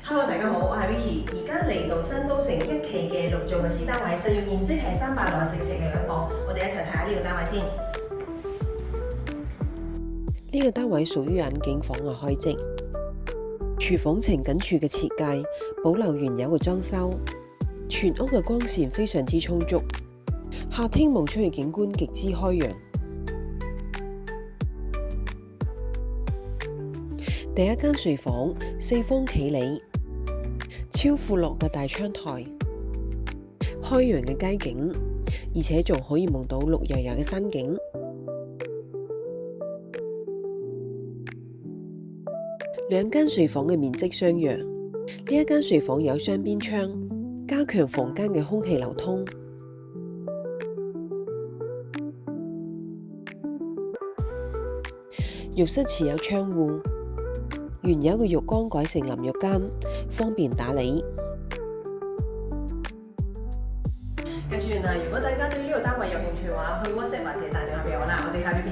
Hello，大家好，我係 Vicky，而家嚟到新都城一期嘅綠造嘅私單位，實用面積係364尺嘅兩房，我哋一齊睇下呢個單位先。呢個單位屬於眼景房外開則，廚房呈緊柱嘅設計，保留原有嘅裝修，全屋嘅光線非常之充足，客廳望出去景觀極之開揚。第一間睡房四方企理，超闊落嘅大窗台，開揚嘅街景，而且仲可以望到綠油油嘅山景。兩間睡房嘅面積相若，呢一間睡房有雙邊窗，加強房間嘅空氣流通。浴室設有窗戶，原有嘅浴缸改成淋浴間，方便打理。跟住如果大家對呢個單位有興趣嘅話，可以 WhatsApp 或者打電話俾我啦，我哋下邊